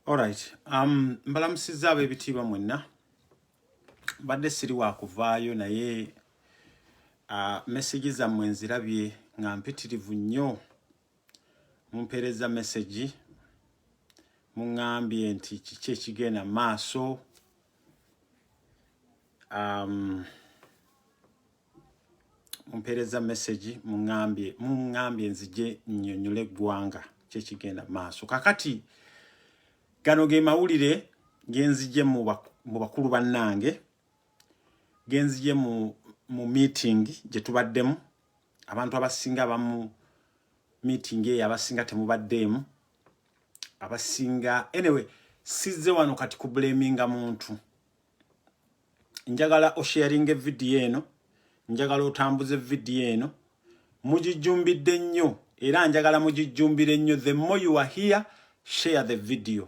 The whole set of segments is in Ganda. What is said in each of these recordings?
Alright. Mbalamusiza ab'ebitiibwa mwenna. Badde siri wa kuvaayo naye message zammwe nzirabye nga mpitirivu nnyo. Mumpeereza message muŋŋambye nti kiki ekigenda maaso. Mumpeereza message muŋŋambye nzije nnyonnyole eggwanga kiki ekigenda maaso. Kakati gano ge mawulire genzije mu bakulu bannange, genzije mu meeting gye tubaddemu. Abantu abasinga abamu meeting eyo abasinga temubaddeemu, abasinga anyway sizze wano kati ku blaminga muntu. Njagala osharinga video eno, njagala otambuze video eno, mugijjumbidde nnyo era njagala mugijjumbire nnyo. The more you are here, share the video.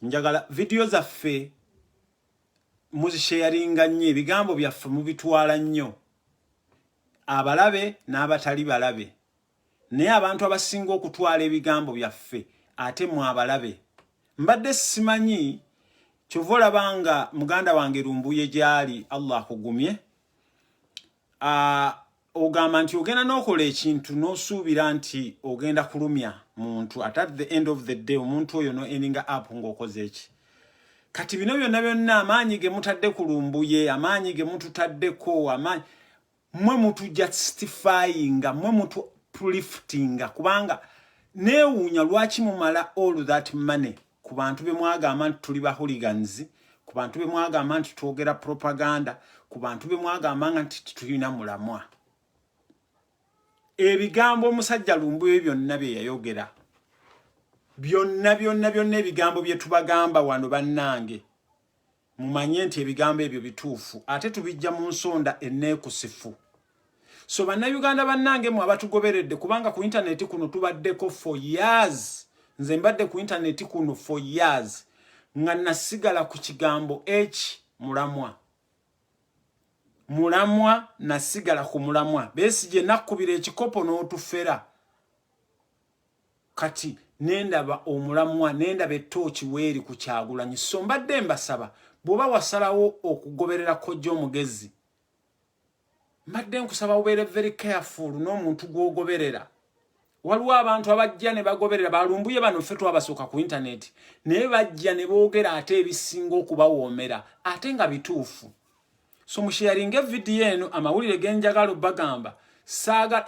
Njagala video zaffe muzisharinga nnyo, ebigambo byaffe mubitwala nnyo, abalabe n'abatali balabe. Naye abantu abasinga okutwala ebigambo byaffe ate mu abalabe. Mbadde simanyi kyova olabanga muganda wange Lumbuye gyali, Allah akugumye. Ogamba nti ogenda n'okola ekintu n'osuubira nti ogenda kulumya muntu, at the end of the day omuntu oyo no endinga up ng'okoze eki. Kati bino byonna amaanyi ge mutadde ku Lumbuye, amaanyi ge mututaddeko, amaanyi mwe mutu justifyinga, mwe mutu liftinga, kubanga neewuunya lwaki mumala all that money ku bantu be mwagamba nti tuli ba hooligans, ku bantu be mwagamba nti twogera propaganda, ku bantu be mwagamba nti tulina mulamwa. Ebigambo omusajja Lumbuye byonna bye yayogera, byonna ebigambo bye tubagamba wano bannange, mumanye nti ebigambo ebyo bituufu ate tubijja mu nsonda enneekusifu. So bannayuganda bannange mu abatugoberedde, kubanga ku internet kuno tubaddeko for years. Nze mbadde ku internet kuno for years nga nasigala ku kigambo mulamwa. Mulamwa nasigala ku mulamwa. Besigye nakubira ekikopo n'otufera. Kati nendaba omulamwa, nendaba ettooki weeri ku Kyagulanyi. So mbadde mbasaba bw'oba wasalawo okugoberera Kkojja Omugezi, mbadde nkusaba ubeere very careful n'omuntu gw'ogoberera. Waliwo abantu abajja ne bagoberera Balumbuye bano ffe twabasooka ku internet, naye bajja ne boogera ate ebisinga okubawoomera ate nga bituufu. So musharinge video eno, amawulire genjagala bagamba,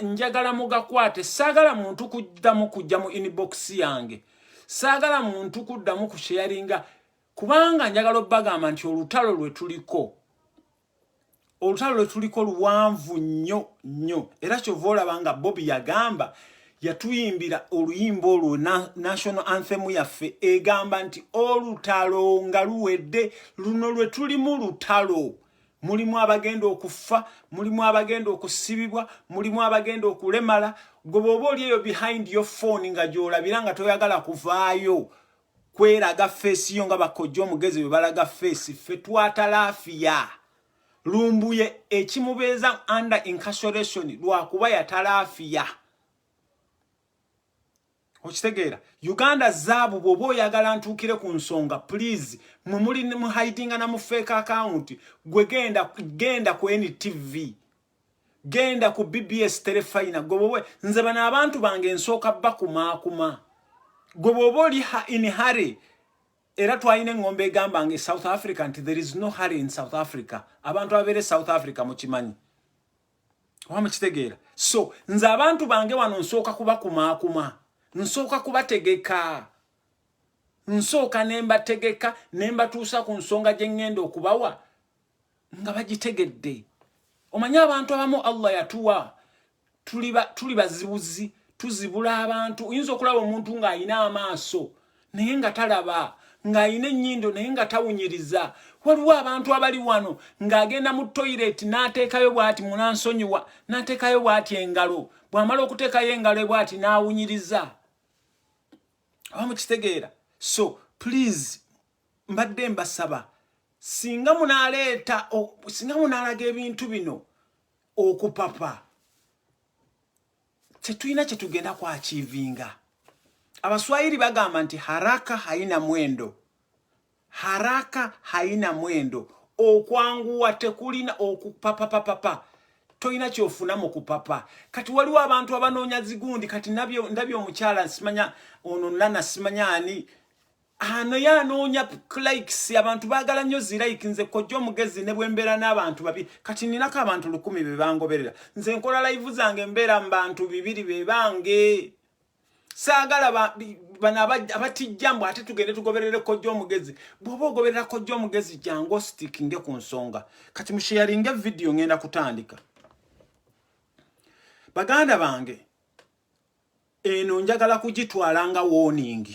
njagala mugakwate, saagala muntu kuddamu kujja mu inbox yange, saagala muntu kuddamu kusharinga, kubanga njagala bagamba nti olutalo lwe tuliko luwanvu nnyo. Era kyova olabanga Bobby yagamba, yatuyimbira oluyimba olwo national anthem yaffe egamba nti olutalo nga luwedde, luno lwe tulimu lutalo. Mulimu abagenda okufa, mulimu abagenda okusibibwa, mulimu abagenda okulemala. Gwe bw'oba oli eyo behind your phone nga gy'olabira nga toyagala kuvaayo kweraga face yo nga Kkojja Omugezi bwe balaga face, ffe twatalaafiya. Lumbuye ekimubeeza under incarceration lwakuba yatalaafiya. Okitegeera? Uganda zaabu bw'oba oyagala ntuukire ku nsonga, please mwe muli mu hidinga na mu fake account, gwe genda ku NTV, genda ku BBS Telefina, gwe bw'oba nze bano abantu bange nsooka bakumaakuma. Gwe bw'oba oli in hurry, era twalina engombe egamba nge South Africa nti there is no hurry in South Africa. Abantu abeere South Africa mukimanyi. Oba mukitegeera? So nze abantu bange wano nsooka kubakumaakuma, nsooka kubategeka, nsooka nembategeka nembatuusa ku nsonga gye ŋŋenda okubawa nga bagitegedde. Omanyi abantu abamu Allah yatuwa tuli bazibuzi, tuzibula abantu. Oyinza okulaba omuntu ng'ayina amaaso naye nga talaba, ng'ayina ennyindo naye nga tawunyiriza. Waliwo abantu abali wano ng'agenda mu toilet n'ateekayo bw'ati munansonyiwa, n'ateekayo bw'ati engalo, bw'amala okuteekayo engalo bw'ati n'awunyiriza. Oba mukitegeera? So please mbadde mbasaba, singa munaalaga ebintu bino okupapa, tetulina kye tugenda ku achievinga. Abaswahili bagamba nti haraka haina mwendo. haraka haina mwendo okwanguwa tekulina okupapapapapa toyina kyofuna mu kupapa kati waliwo abantu abanoonya zigundi kati ndabyo omukyala simanya ono nana simanya ani ano yanoonya likes abantu baagala nnyo zirike nze kojja omugezi ne bwembeera n'abantu babi kati ninako abantu 100 bebangoberera nze nkola live zange mbeera mu bantu 2 bebange saagala bana abatijjambo ate tugende tugoberere kojja omugezi bw'oba ogoberera kojja omugezi jangu stickinge ku nsonga kati musharinge video ngenda kutandika baganda bange eno njagala kugitwala nga warning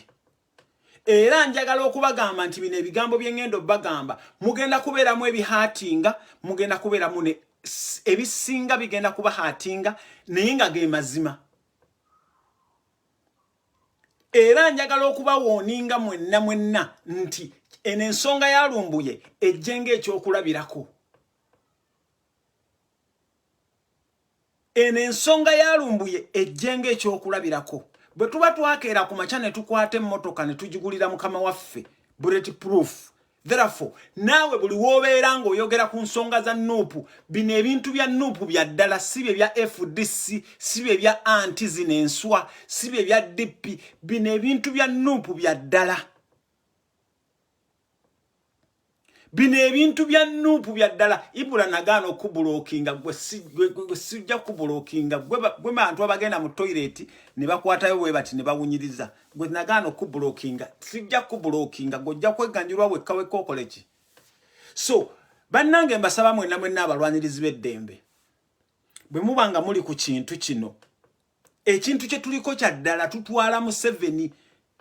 era njagala okubagamba nti bino ebigambo byengendo bagamba mugenda kubeeramu ebihatinga mugenda kubeeramu ne ebisinga bigenda kuba hatinga naye nga ge mazima era njagala okuba warninga mwenna nti eno ensonga ya Lumbuye ejjenga ekyokulabirako eno ensonga ya Lumbuye ejjenga ekyokulabirako bwe tuba twakeera ku makya ne tukwata emmotoka ne tugigulira mukama waffe bulletproof therefore naawe buli woobeera ng'oyogera ku nsonga za nuupu bino ebintu bya nuupu bya ddala si bye bya FDC si bye bya anti n'enswa si bye bya DP bino ebintu bya nuupu bya ddala bino ebintu bya nuupu bya ddala Ibula nagaana okubulookinga gwe sijja kubulookinga gwe bantu abagenda mu toilet ne bakwatayo bwe bati ne bawunyiriza gwe nagaana okubulookinga sijja kubulookinga gojja kweganjirwa wekka okoleki so bannange mbasaba mwenna abalwanirizi b'eddembe bwe mubanga muli ku kintu kino ekintu kye tuliko kya ddala tutwala Museveni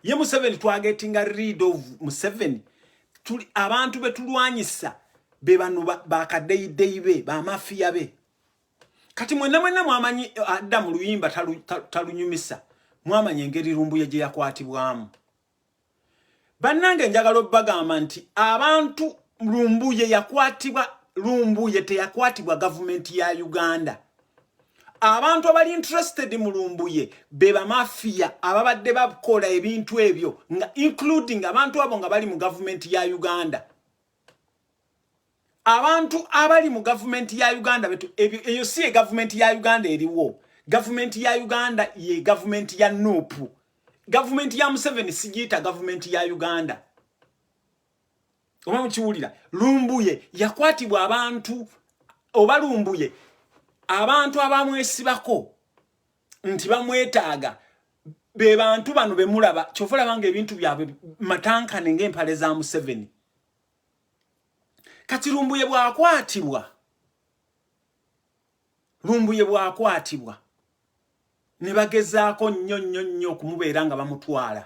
ye Museveni twagetinga rid of Museveni tuli abantu betulwanyisa be bano bakadeideyi be ba mafia be kati mwenna mwamanyi adda mu luyimba talunyumisa mwamanyi engeri Lumbuye gye yakwatibwamu bannange njagala bagamba nti abantu Lumbuye teyakwatibwa gavumenti ya Uganda abantu abali interested mu Lumbuye be ba mafia ababadde bakola ebintu ebyo nga including abantu abo nga bali mu government ya Uganda abantu abali mu government ya Uganda betu eyo si government ya Uganda eriwo government ya Uganda ye government ya Nuupu government ya Museveni sigita government ya Uganda obamukiwulira Lumbuye yakwatibwa abantu oba Lumbuye abantu abamwesibako nti bamwetaaga be bantu bano bemulaba kyofula bange ebintu byabwe matankane ng'empale za Museveni kati Lumbuye bwakwatibwa ne bagezaako nnyo okumubeera nga bamutwala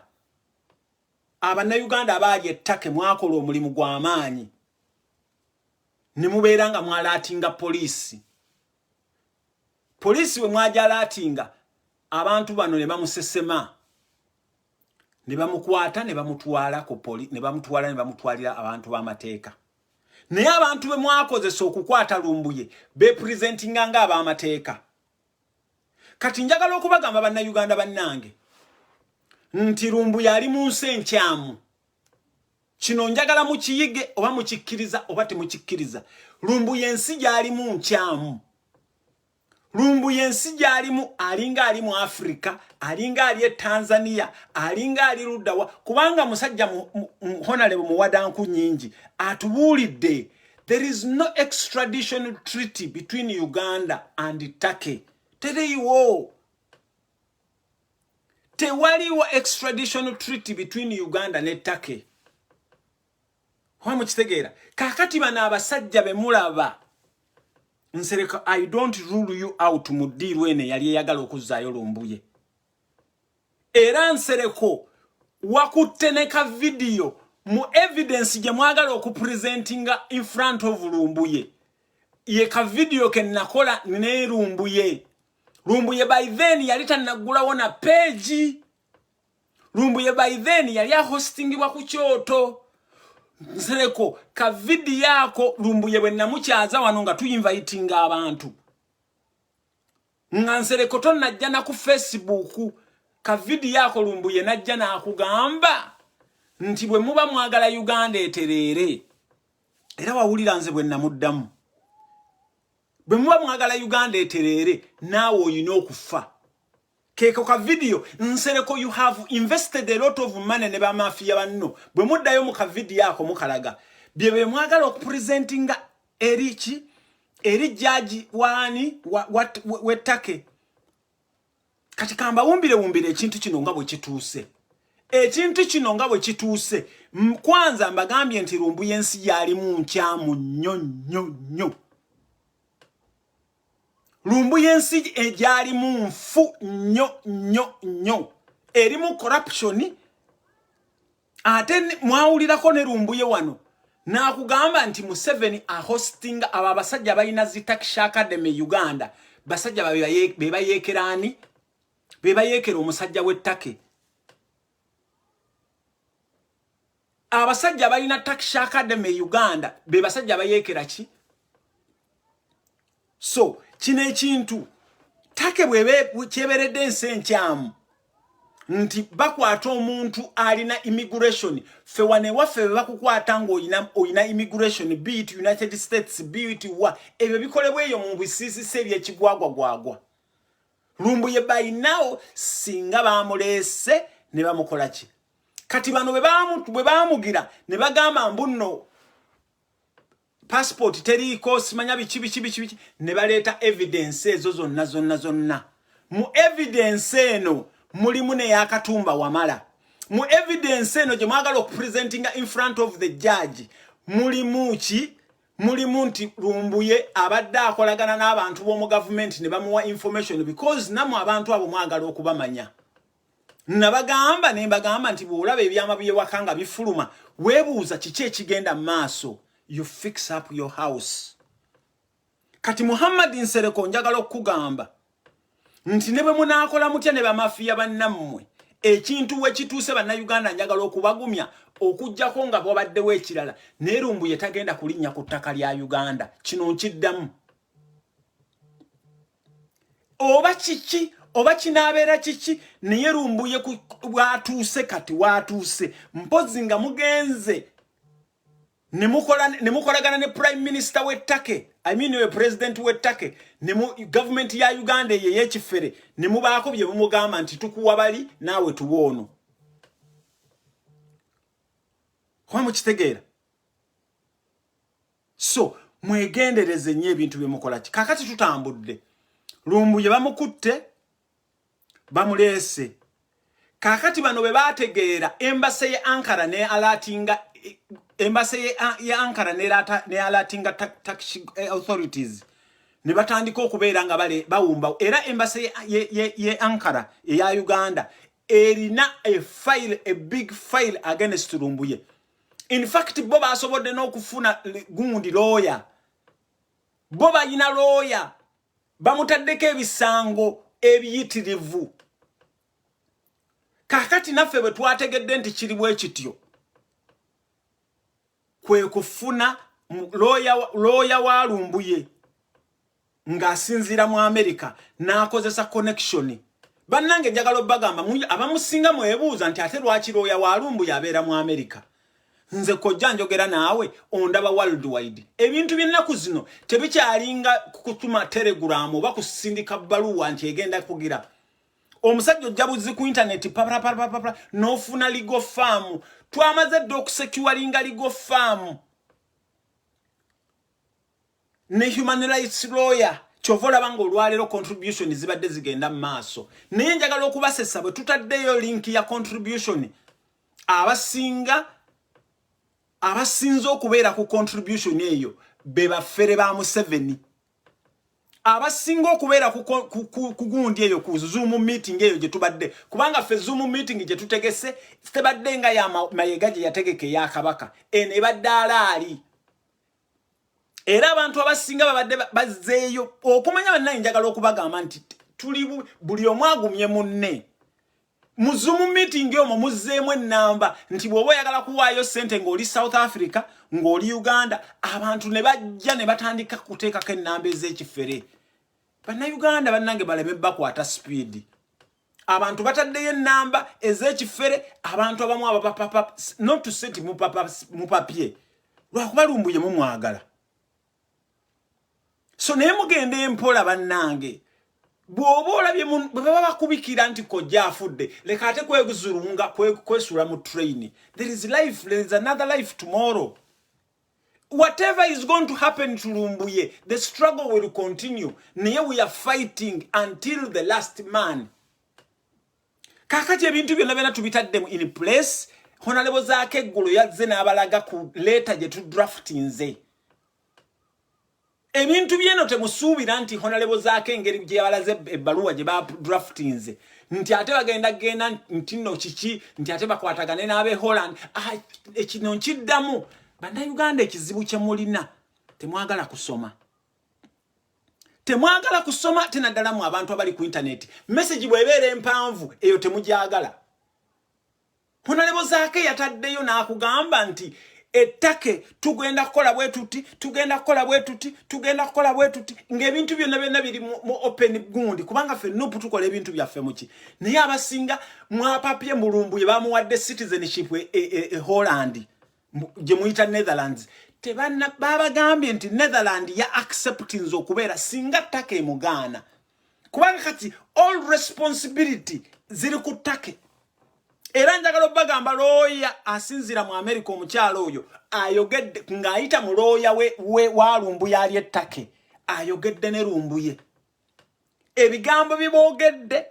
Abannayuganda abaali ettake mwakola omulimu gw'amaanyi ne mubeera nga mwalaatinga polisi we mwajalatinga abantu bano ne bamusesema ne bamukwata ne bamutwala ku ne bamutwalira abantu b'amateeka naye abantu be mwakozesa okukwata Lumbuye be presentinga nga ab'amateeka kati njagala okubagamba bannayuganda bannange nti Lumbuye ali mu nsi enkyamu kino njagala mukiyige oba mukikkiriza oba temukikkiriza Lumbuye ensi gy'ali mu nkyamu Lumbuye ensi gy'alimu alinga ali mu Afrika alinga ali Tanzania alinga ali Ludawa kubanga musajja honorable muwadanku nyingi atubuulidde there is no extradition treaty between Uganda and Turkey tewaliwo extradition treaty between Uganda ne Turkey mukitegeera kakati bana abasajja bemulaba Nsereka I don't rule you out mudiru ene yali yagala okuzaayo Lumbuye era Nsereko wakuteneka video mu evidence gye mwagala okupresentinga in front of Lumbuye ye ka video ke nakola ne Lumbuye by then yali tanagulawo na page Lumbuye by then yali hostingibwa ku Kyoto Nsereko ka video yako Lumbuye bwe namukyaza wano nga tuyinvitinga abantu nga Nsereko tonajja na ku Facebook ka video yako Lumbuye najja na akugamba nti bwe muba mwagala Uganda eterere era wawulira nze bwe namuddamu bwe muba mwagala Uganda eterere naawe oyina okufa keko ka video nsereko you have invested a lot of money ne ba mafia banno bwe muddayo mu ka video yako mukalaga bye mwagala okupresentinga eri judge wani wetake kati kamba wumbire ekintu kino nga bwe kituuse ekintu kino nga bwe kituuse kwanza mbagambye nti Lumbuye ensi yali mu nkyamu nnyo Lumbuye ensi ejali mu nfu nnyo eri mu corruption ate mwawulirako ne Lumbuye wano nakugamba nti Museveni hosting aba basajja balina zitakisha academy Uganda basajja bebayekerani bebayekera omusajja w'ettake abasajja balina takisha academy Uganda bebasajja bayekera ki so kino ekintu take bwebe kyeberedde ensenkyamu nti bakwata omuntu alina immigration fe wane waffe bakukwata ngo oyina immigration be it United States be it wa ebyo bikolebwa eyo mu bisisi sebye ekigwagwa Lumbuye by now singa bamulese ne bamukola ki kati bano bwe bamugira ne bagamba mbuno passport teriko simanya bichi ne baleta evidence ezo zonna mu evidence eno mulimu ne yakatumba wamala mu evidence eno je mwagala okupresentinga in front of the judge mulimu nti Lumbuye abadde akolagana n'abantu b'omu government ne bamuwa information because namu abantu abo mwagala okubamanya nabagamba ne mbagamba nti bwolaba ebyama byewakanga bifuluma webuuza kiki ekigenda maaso you fix up your house kati Muhammad Nsereko njagala okugamba nti ne bwe munaakola mutya ne bamafia bannammwe ekintu we kituuse bannayuganda njagala okubagumya okujjako nga bwabaddewo ekirala ne Lumbuye tagenda kulinnya ku ttaka lya Uganda kino nkiddamu oba kinaabeera kiki naye Lumbuye bwatuuse kati watuuse mpozi nga mugenze nemukolagana ne prime minister w'ettake we president w'ettake government ya Uganda yeyekifere nemubaako bye mumugamba nti tukuwa bali naawe tuwoono kwa mukitegeera so mwegendereze nnyo ebintu bye mukola ki kakati tutambudde Lumbuye bamukutte bamulese kakati bano be bategeera embassy ye Ankara ne alatinga embassy ya Ankara ne alatinga tax authorities ne batandika okubeera nga bawumba era embassy ye Ankara eya Uganda erina a big file against Lumbuye. In fact bo basobodde n'okufuna gundi lawyer bo bayina lawyer bamutaddeko ebisango ebiyitirivu kakati naffe bwe twategedde nti kiri bwe kityo kwe kufuna lawyer wa Lumbuye ng'asinziira mu America n'akozesa connection bannange njagala bagamba abamusinga mwebuuza nti ate lwaki lawyer wa Lumbuye abeera mu America nze kojja njogera naawe ondaba worldwide ebintu by'ennaku zino tebikyalinga kutuma telegram oba kusindika baluwa nti egenda kugira omusajja ojjabuzi ku internet papa n'ofuna legal firm twamaze dde okusecuringa legal firm ne human rights lawyer chovola bango olwalero contribution zibadde zigenda mu maaso naye njagala okubasesa bwe tutaddeyo link ya contribution abasinza okubeera ku contribution eyo bebafere ba Museveni abasinga okubeera ku gundi eyo ku Zoom meeting eyo gye tubadde kubanga fe Zoom meeting gye tutegese tebadde nga ya mayega gye yategeke ya kabaka ene badde alaali era abantu abasinga babadde bazzeeyo okumanya bannaye njagala okubagamba nti tuli buli omwagumye munne mu Zoom meeting omwo muzzeemu ennamba nti bw'oba oyagala kuwaayo ssente ng'oli South Africa ng'oli Uganda abantu ne bajja ne batandika kuteekako ennamba ez'ekifere bannayuganda bannange baleme bakwata speed abantu bataddeyo enamba ez'ekifere abantu abamu abapapa not to set mu papier lwakuba Lumbuye mumwagala so naye mugende empola bannange bw'oba olabye bwe baba bakubikira nti kojja afudde leka ate kweguzulunga kwesula mu train. There is life, there is another life tomorrow. Whatever is going to happen to Lumbuye, the struggle will continue. Naye we are fighting until the last man. Kakati ebintu byonna byonna tubitaddemu in place. Honorable Zaake Gulu yazze n'abalaga ku letter gye tu draftinze. Ebintu byeno temusuubira nti Honorable Zaake engeri gye yabalaze ebbaluwa gye ba draftinze. Nti ate bagenda genda nti nno kiki nti ate bakwatagane n'abe Holland. Ekino nkiddamu. Bannayuganda ekizibu kye mulina temwagala kusoma. Temwagala kusoma tenaddala mu abantu abali ku internet. Message bw'ebeera empanvu eyo temugyagala. Honorable Zaake yataddeyo n'akugamba nti ettake tugenda kukola bwe tuti tugenda kukola bwe tuti tugenda kukola bwe tuti ng'ebintu byonna byonna biri mu open gundi kubanga ffe nupu tukola ebintu byaffe muki naye abasinga mwapapye mu Lumbuye bamuwadde citizenship Holland gye muyita Netherlands tebanna babagambye nti Netherlands ya acceptings okubeera singa ttake emugaana kubanga kati all responsibility ziri ku ttake. Era njagala bagamba looya asinzira mu America omukyalo oyo ayogedde ng'ayita mu looya we wa Lumbuye ali ettake ayogedde ne Lumbuye ebigambo biboogedde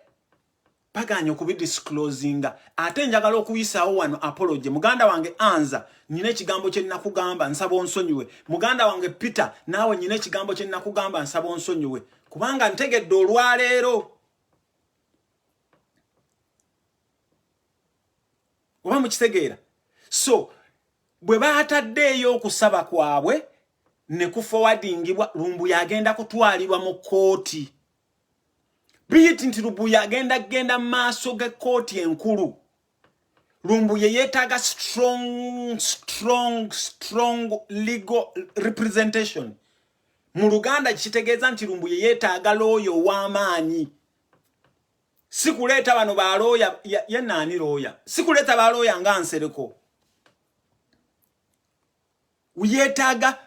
baganya okubidisclosinga ate njagala okuyisaawo wano apology muganda wange Anza nyine ekigambo kye nnakugamba nsaba onsonyiwe muganda wange Peter naawe nyine ekigambo kye nnakugamba nsaba onsonyiwe kubanga ntegedde olwaleero oba mukitegeera so bwe baataddeeyo okusaba kwabwe ne kuforwardingibwa Lumbuye agenda kutwalibwa mu kooti biiti nti Lumbuye agenda maaso ge kooti enkulu Lumbuye yeetaaga strong legal representation mu Luganda kitegeeza nti Lumbuye yeetaaga looya ow'amaanyi sikuleta bano ba lawyer ya nani lawyer sikuleta ba lawyer nga Nsereko uyetaga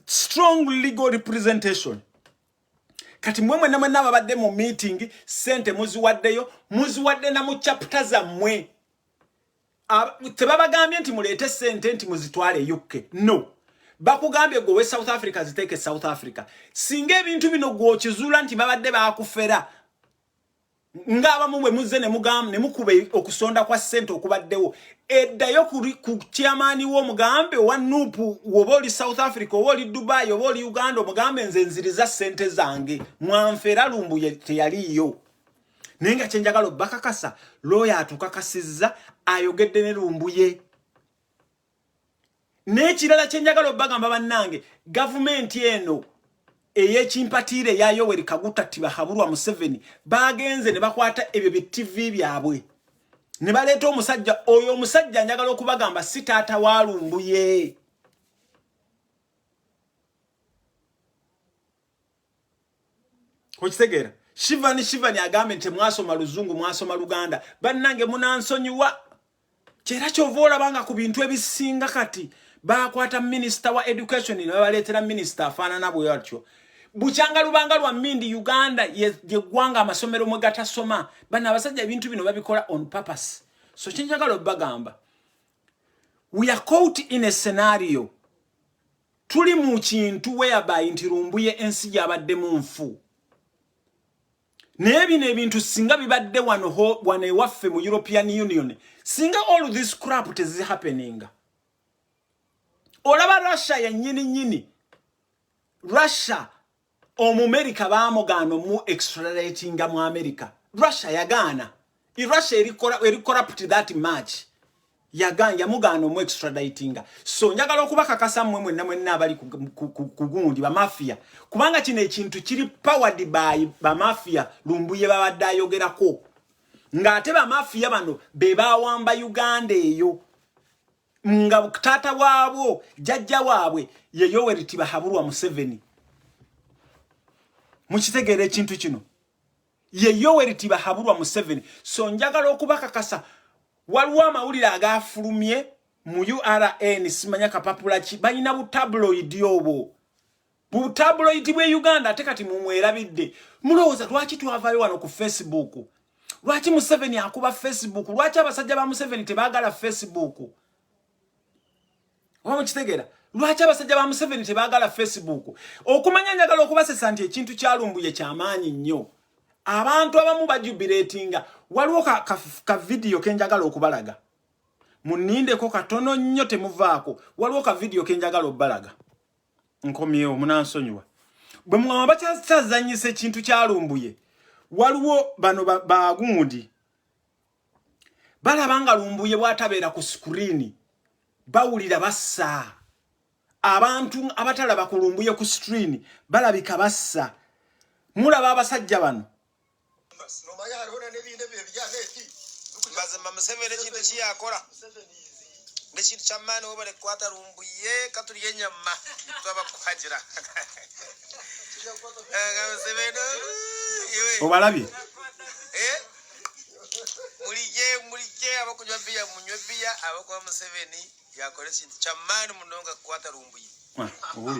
strong legal representation kati mwemwe namwe nababadde mu meeting sente muziwadde na mu chapter za mwe tebabagambye nti mulete sente nti muzitwale UK no bakugambye gowe South Africa ziteke South Africa singa ebintu bino gwokizula nti babadde bakufera ngaba mumwe muze ne mugamba ne mukube okusonda kwa sente okubaddewo eddayo ku chairman wo mugambe wa nupu woboli South Africa woboli Dubai woboli Uganda omugambe nze nziriza sente zange mwamfera Lumbuye teyaliyo nenga chenjagalo bakakasa lawyer atukakasizza ayogedde ne Lumbuye n'ekirala chenjagalo bagamba bannange government eno eyekimpatire ya Yoweri Kaguta Tibahabulwa Museveni bagenze ne bakwata ebyo bi TV byabwe ne baleeta omusajja oyo omusajja njagala okubagamba sitaata wa Lumbuye kokitegera Shivani agambe nti mwasoma Luzungu mwasoma Luganda bannange munansonyiwa kyera kyovola banga ku bintu ebisinga kati bakwata minister wa education ne baleetera minister afaanana bwe yatyo buchanga lubanga lwa Mindi Uganda ye gwanga amasomero mwe gatasoma bana abasajja ebintu bino babikola on purpose so chenjagalo bagamba we are caught in a scenario tuli mu kintu whereby nti Lumbuye ensi yabadde mu nfu nebino ebintu singa bibadde wano ewaffe mu European Union singa all this crap is happening olaba Russia ya nyini Russia America bamugano mu extraditing mu America Russia yagana Russia eri corrupt that much yaganja mugano mu extraditing so njagala okubakakasa mmwe nabali kugundi ba mafia kubanga kino ekintu kiri powered by ba mafia Lumbuye babadde ayogerako ngate ba mafia bano be bawamba Uganda eyo nga tata waabwo jajja waabwe ye Yoweri Tibahabulwa Museveni mukitegere ekintu kino ye Yoweri Tibahabulwa Museveni. So njagala okubakakasa waliwo amawulire agafulumye mu URN simanya kapapula ki balina bu tabloid obwo. Bu tabloid bwe Uganda ate kati mumwerabidde. Mulowooza lwaki twavayo wano ku Facebook? Lwaki Museveni akuba Facebook? Lwaki abasajja ba Museveni tebaagala Facebook? Wamukitegeera? Lwaki abasajja ba Museveni tebaagala Facebook? Okumanya njagala okubasesa nti ekintu kyalumbuye kyamaanyi nnyo. Abantu abamu bajubilatinga waliwo ka video kenjagala okubalaga. Munindeko katono nnyo temuvaako. Waliwo ka video kenjagala obalaga. Nkomyewo munansonyiwa. Bwe mwaba bakyazanyisa ekintu kyalumbuye. Waliwo bano bagundi. Balabanga lumbuye bwatabeera ku screen. Bawulira bassa. Abantu abatalaba kulumbuye ku screen balabika bassa. Mulaba abasajja bano. Bazima Museveni ekintu kiyakola nekintu kyamaani obale kwata lumbuye katuliye nyama twabakwajira obalabye mulije abakunywa bia munywe bia abakuwa Museveni yakola ekintu kyamaani munonga kwata lumbuye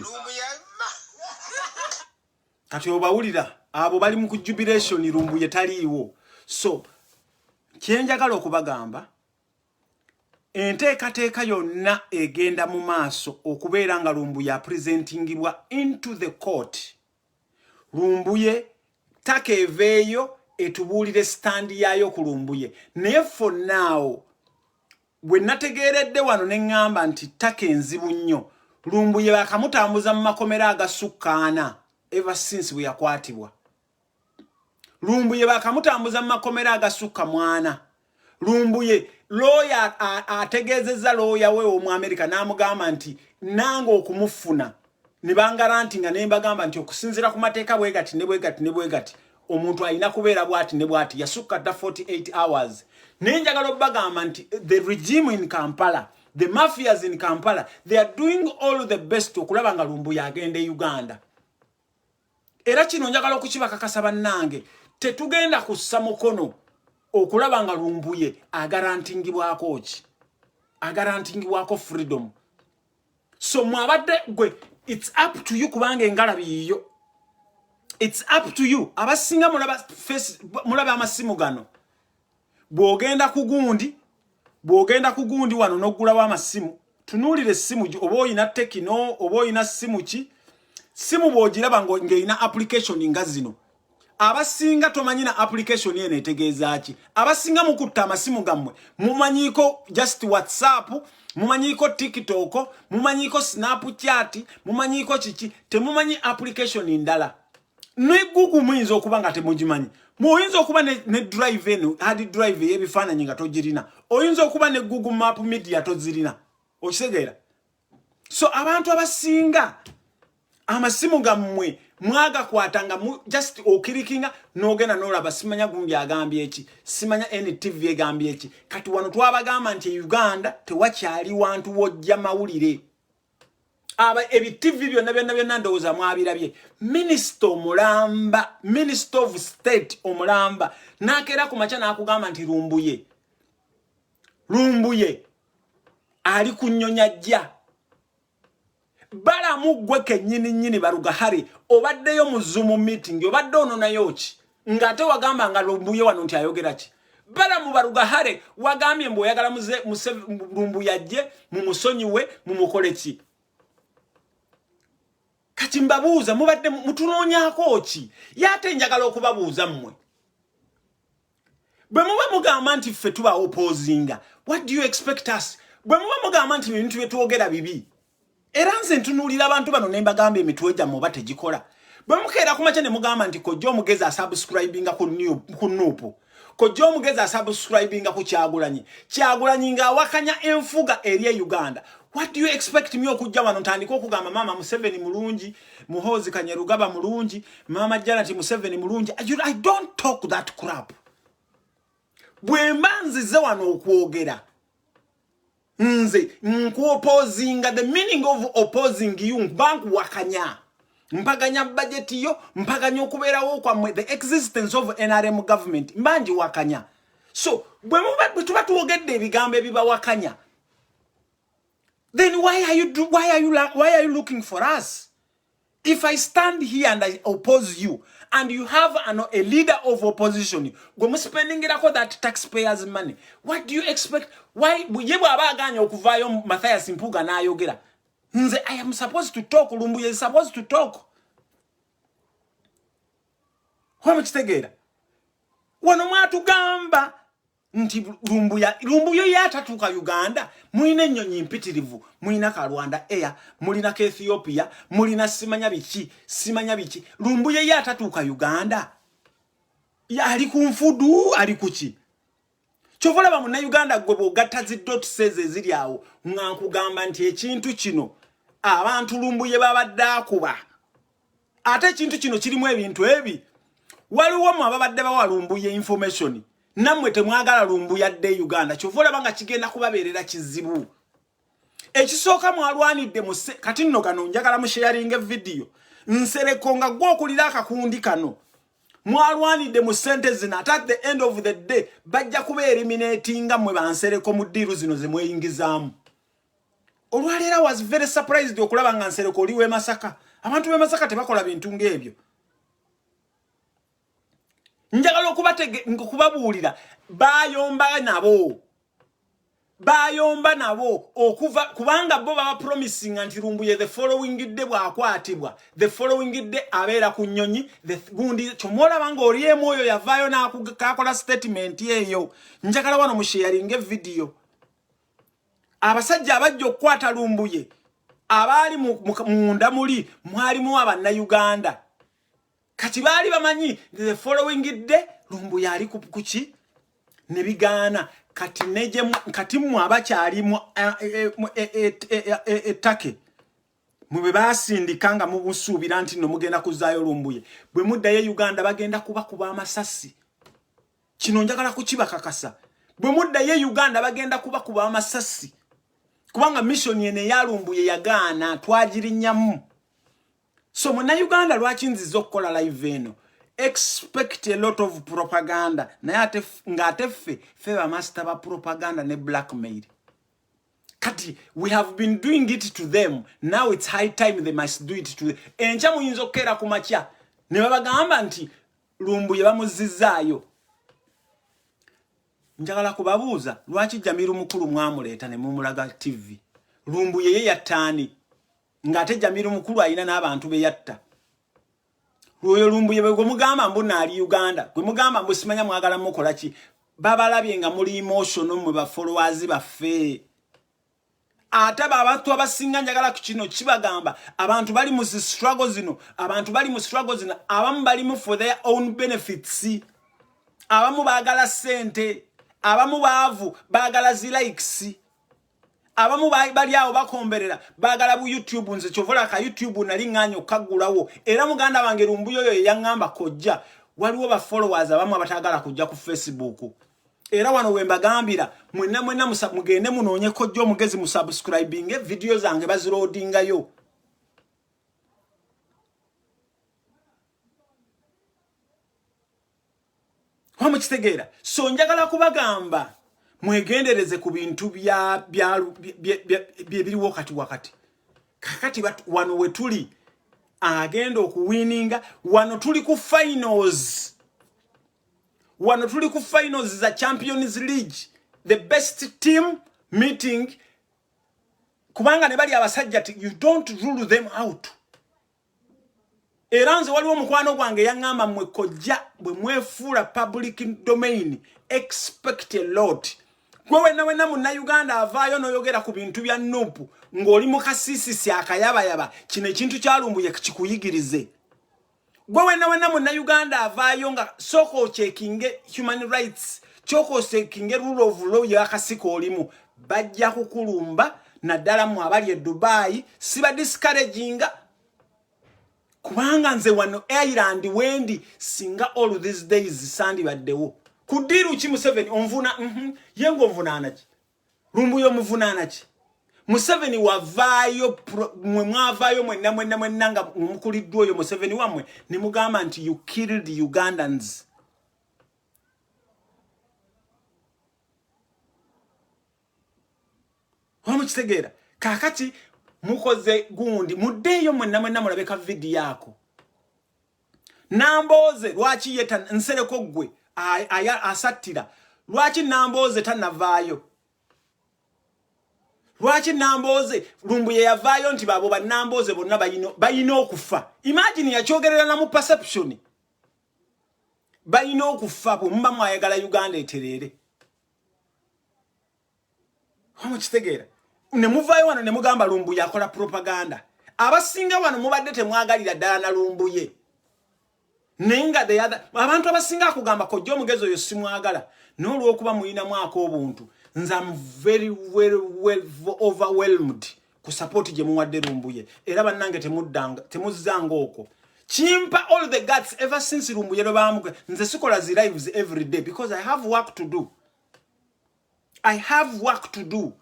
lumbuye kati obawulira abo bali mu jubilation lumbuye taliiwo. So kyenjagala okubagamba enteekateeka yonna egenda mu maaso okubeera nga lumbuye presentingibwa into the court. Lumbuye takeeveeyo etubuulire standi yaayo ku lumbuye. Naye for now bwe nategeeredde wano ne ŋŋamba nti ttaka enzibu nnyo, lumbuye bakamutambuza mu makomera agasukkaana ever since bwe yakwatibwa. Lumbuye bakamutambuza mu makomera agasukka mwana. Lumbuye lawyer ategezeza lawyer we omu America n'amugamba nti nango okumufuna ne bangarantinga ne mbagamba nti okusinzira ku mateeka bwegati ne bwegati omuntu alina kubeera bwati ne bwati yasukka dda 48 hours. Nenjagala obagamba nti the regime in Kampala, the mafias in Kampala, they are doing all the best okulaba nga lumbuye agende Uganda. Era kino njagala okukibakakasa bannange tetugenda kussa mukono okulaba nga lumbuye agarantingibwako ki agarantingibwako freedom. So mwabadde gwe it's up to you kubanga engalabi yo. It's up to you. Abasinga mulaba amasimu gano. Bwogenda kugundi wano n'ogulawo amasimu. Tunuulire essimu oba oyina Tekino oba oyina simu ki. Simu bw'ogiraba ng'eyina application nga zino. Abasinga tomanyina application eno etegeeza ki. Abasinga mukutta amasimu gammwe mumanyiko just WhatsApp, mumanyiko TikTok, mumanyiko Snapchat, mumanyiko kiki, temumanyi application ndala. Ne Google muyinza okuba nga temugimanyi. Muyinza okuba ne drive eno, hard drive y'ebifaananyi nga togirina. Oyinza okuba ne Google Map Media tozirina. Okitegeera? So abantu abasinga amasimu gammwe mwaga kwatanga just okirikinga nogena nolaba simanya gundi agambye eki simanya NTV egambye eki kati wano twabagamba nti Uganda tewakyali wantu wojja mawulire aba ebi TV byonna ndowooza mwabirabye. Minister omulamba, Minister of State omulamba nakera ku macha nakugamba nti lumbuye ali kunyonya jja bala mugwe kenyini barugahari obaddeyo mu Zoom meeting obadde ono nayo ki ngate wagamba nga lumbuye wano nti ayogera ki bala mu barugahare wagambye mbo oyagala lumbuye ajje mumusonyiwe mumukole ki kati mbabuuza mubadde mutunoonyako ki yate njagala okubabuuza mmwe bwe muba mugamba nti ffe tuba opposinga what do you expect us bwe muba mugamba nti ebintu bye twogera bibi era nze ntunuulira abantu bano ne mbagamba emitwe gyammwe oba tegikola. Bwe mukeera ku makya ne mugamba nti kojja omugezi asubscribinga ku Nuupu, kojja omugezi asubscribinga ku Kyagulanyi ng'awakanya enfuga eri e Uganda. What do you expect me okujja wano ntandika okugamba Mama Museveni mulungi, Muhoozi Kanyerugaba mulungi, Mama Janet Museveni mulungi? I don't talk that crap. Bwe mba nzize wano okwogera nze opposing, the meaning of opposing you bank wakanya mpaganya budget yo mpaganya okubeerawo kwammwe the existence of NRM government mbanji wakanya so bwe tuba tuwogedde ebigambo ebibawakanya then why are you looking for us? If I stand here and I oppose you, and you have a leader of opposition, go spending that taxpayers' money, what do you expect? Why Matthias Mpuga na yogera? I am supposed to talk. Lumbuye is supposed to talk. How much tegera? Wanomatu gamba. Nti Lumbuye yatatuka Uganda muine nnyonyi mpitirivu muina ka Rwanda Air mulina ka Ethiopia mulina simanya biki Lumbuye yatatuka Uganda ya ali kunfudu ali kuki chovola ba munna Uganda gwe gatazi dot says ezili awo ngankugamba nti ekintu kino abantu Lumbuye babadde akuba ate ekintu kino kirimu ebintu ebi waliwo mu ababadde bawa Lumbuye information namwe temwagala Lumbuye adde Uganda chovola banga kigenda kubaberera kizibu ekisooka mwalwanidde kati nno kano njagala mu sharing video nsereko nga gwo okulira akakundi kano mwalwanidde mu sente zina at the end of the day bajja kuba eliminatinga mwe bansereko mu diru zino ze mweyingizaamu olwaleera was very surprised okulaba nga nsereko oliwe Masaka abantu be Masaka tebakola bintu ng'ebyo njagala okubabuulira bayomba nabo okuva kubanga bo baba promising anti Lumbuye the following day bwakwatibwa the following day abeera ku nnyonyi the gundi chomola banga oliye moyo yavayo na akakola statement yeyo njagala wano mu sharing video abasajja abajja okukwata Lumbuye abali munda muli mwalimu abanna Uganda kati bali bamanyi the following day Lumbuye ali kuki ne bigana kati neje kati mu abakyali mu etake mube basindikanga mu busuubira nti no mugenda kuzaayo Lumbuye bwe muddayo Uganda bagenda kuba amasasi kino njagala kukibakakasa bwe muddayo Uganda bagenda kuba amasasi kubanga mission yene ya Lumbuye yagaana twagirinyamu so muna Uganda lwaki nzizo okukola live eno expect a lot of propaganda na ngateffe feba master ba propaganda ne blackmail kati we have been doing it to them now it's high time they must do it to them encha muyinzo kera kumacha ne babagamba nti Lumbuye bamuzizaayo njagala kubabuuza lwaki Jamiru mukulu mwamuleta ne mumulaga TV Lumbuye ye yatani ngate Jamiru mukulu ayina n'abantu be yatta Royo Lumbuye bwe mugamba mbuna ali Uganda gwe mugamba mbusimanya mwagala mukola ki babalabye nga muli emotional mwe ba followers baffe ataba abantu abasinga njagala ku kino kibagamba abantu bali mu struggle zino abamu bali mu for their own benefits abamu bagala sente abamu baavu bagala likes abamu bali awo bakomberera bagala bu YouTube nze chovola ka YouTube nali nganya okagulawo era muganda wange Lumbuye oyo yangamba kojja waliwo ba followers abamu abatagala kujja ku Facebook era wano wembagambira mwenna mugende munonye kojja omugezi mu subscribing video zange baziloadinga yo Homo kitegeera so njagala kubagamba mwegendereze ku bintu biriwo kati wakati kakati wano wetuli agenda okuwininga wano tuli ku finals za Champions League the best team meeting kubanga ne bali abasajja you don't rule them out eranze waliwo mukwano gwange yangamba mwe kojja bwe mwefuula public domain expect a lot gwe wenna munna Uganda avaayo noyogera ku bintu bya nupu ng'oli mu kasisisi akayabayaba kino ekintu kya Lumbuye kikuyigirize gwe wenna munna Uganda avaayo nga soko checkinge human rights choko checkinge rule of law yakasiko olimu bajja kukulumba naddala mu abali e Dubai siba discouraginga kubanga nze wano Ireland wendi singa all these days sandi baddewo kudiru chi Museveni onvuna yengo mvunana chi Lumbuye mvunana chi Museveni wavaayo mwe mwavaayo mwenna nga mukuliddwa oyo Museveni wamwe ne mugamba nti you killed Ugandans. Mukitegeera kakati mukoze gundi muddeeyo mwenna mulabeka video yako. Namboze lwaki yeta nsereko gwe asattira lwaki Namboze tanavaayo. Lwaki Namboze Lumbuye yavaayo nti babo Namboze bonna bayina okufa. Imagine yakyogerera na mu perception. Bayina okufa bwe mba mwayagala Uganda eterere. Mukitegeera ne muvaayo wano ne mugamba Lumbuye akola propaganda. Abasinga wano mubadde temwagalira ddala na Lumbuye. Nenga the other abantu abasinga kugamba ko jjo mugezo yo simwagala n'olwokuba muyina mwako obuntu nza am very well overwhelmed ku support je muwadde Lumbuye era bannange temuzanga oko chimpa all the guts ever since Lumbuye lo bamuke nze sikola zi lives every day because I have work to do. I have work to do.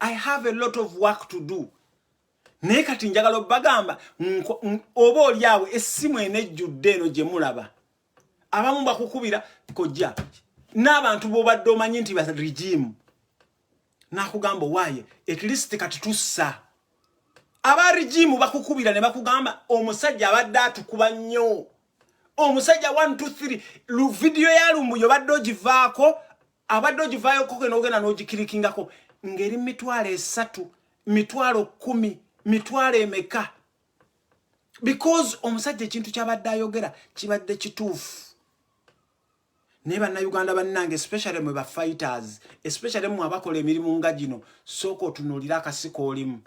I have a lot of work to do. Ne kati njagala bagamba oba olyawe essimu enejjudde eno gye mulaba. Abamu bakukubira kojja. N'abantu bobadde omanyi nti ba regime. Nakugamba waye at least kati tussa. Aba regime bakukubira ne bakugamba omusajja abadde atukuba nnyo. Omusajja 1 2 3 video ya Lumbuye badde ogivaako abadde ogivaayo ko kenogena n'ogikirikingako. Ngeri mitwalo 3 mitwalo 10 mitwalo emeka because omusajja ekintu kyabadde ayogera kibadde kituufu. Ne banna Uganda bannange especially mwe ba fighters especially mwe abakola emirimu nga gino soko otunuulira akasiko olimu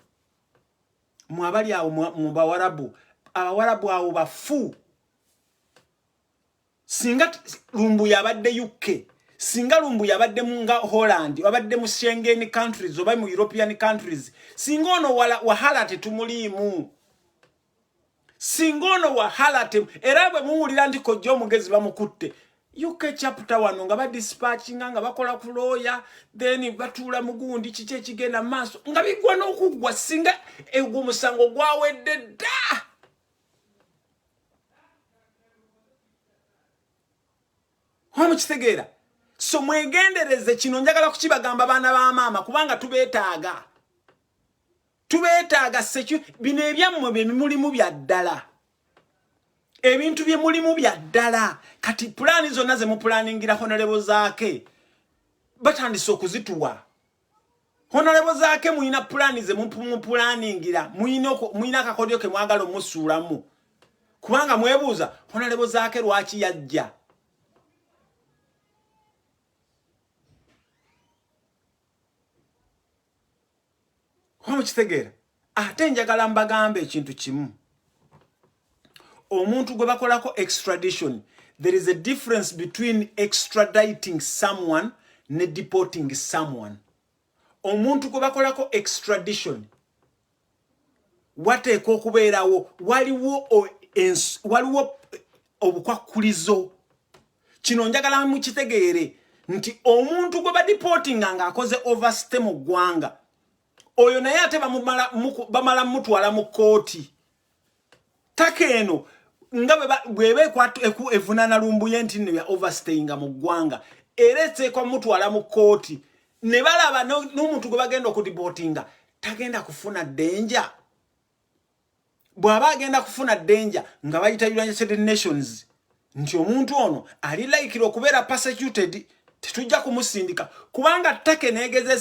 mwe abali awo mu bawarabu abawarabu awo bafu. Singa Lumbuye abadde UK singa Lumbuye abadde mu nga Holland abadde mu Schengen countries oba mu European countries singa ono wahala tetumulimu. Singa ono wahala era bwe muwulira nti kojja omugezi bamukutte UK chapter 1 nga ba dispatching nga bakola ku lawyer then batuula mugundi kiki ekigenda maaso nga bigwa n'okugwa singa egwo musango gwawedde dda. Mukitegeera so mwegendereze kino njagala kukibagamba baana ba maama kubanga tubeetaaga sekyu bino ebyammwe bye mulimu bya ddala ebintu bye mulimu bya ddala kati pulaani zonna ze mupulaningira honorable zaake batandise okuzituwa. Honorable zaake muyina pulaani ze mupulaningira muyina akakodyo ke mwagala omusuulamu kubanga mwebuuza honorable zaake lwaki yajja. Mukitegeera ate njagala mbagambe ekintu kimu. Omuntu gwe bakolako extradition there is a difference between extraditing someone ne deporting someone. Omuntu gwe bakolako extradition wateeka okubeerawo waliwo obukwakulizo. Kino njagala mukitegeere nti omuntu gwe badeporting nga akoze overstay mu ggwanga oyo naye ate bamala mutwala mu kooti. Takeno nga bwebe evunana Lumbuye nti ne ya overstaying mu ggwanga era eteekwa mutwala mu kooti ne balaba n'omuntu gwe bagenda okudibotinga tagenda kufuna danger. Bw'aba agenda kufuna danger nga bayita United Nations nti omuntu ono ali likely okubeera persecuted tetujja kumusindika kubanga Take negeze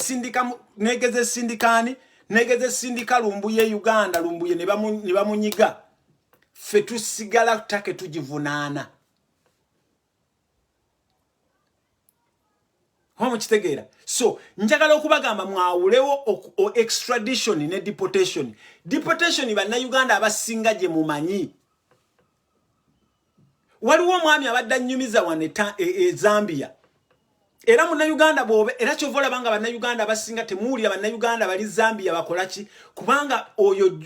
sindika Lumbuye Uganda Lumbuye ne bamunyiga fe tusigala Take tugivunaana. Mukitegeera so njagala okubagamba mwawulewo extradition ne deportation. Deportation banna Uganda abasinga gye mumanyi waliwo omwami abadde annyumiza wano Zambia era munna Uganda bobe era kyovola banga banna Uganda basinga temuulira banna Uganda bali Zambia bakolaki kubanga oyo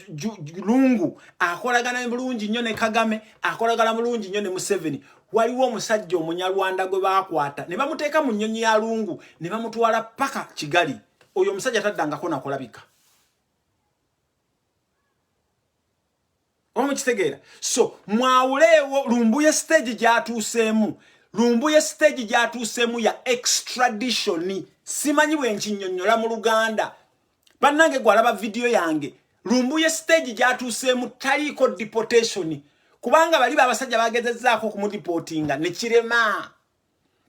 Lungu akolagana bulungi nnyo ne Kagame akolagana bulungi nnyo ne Museveni waliwo omusajja Omunyarwanda gwe baakwata ne bamuteeka mu nnyonyi ya lungu ne bamutwala paka Kigali. Oyo omusajja taddangako nakolabika. Omukitegeera. So mwawuleewo Lumbuye stage gyatuuseemu. Lumbuye stage gyatuuseemu ya extradition. Simanyi bwe nkinnyonnyola mu Luganda. Bannange gwalaba video yange. Lumbuye stage gyatuuseemu taliiko deportation. Kubanga bali abasajja bagezezzaako kumudiportinga ne kirema.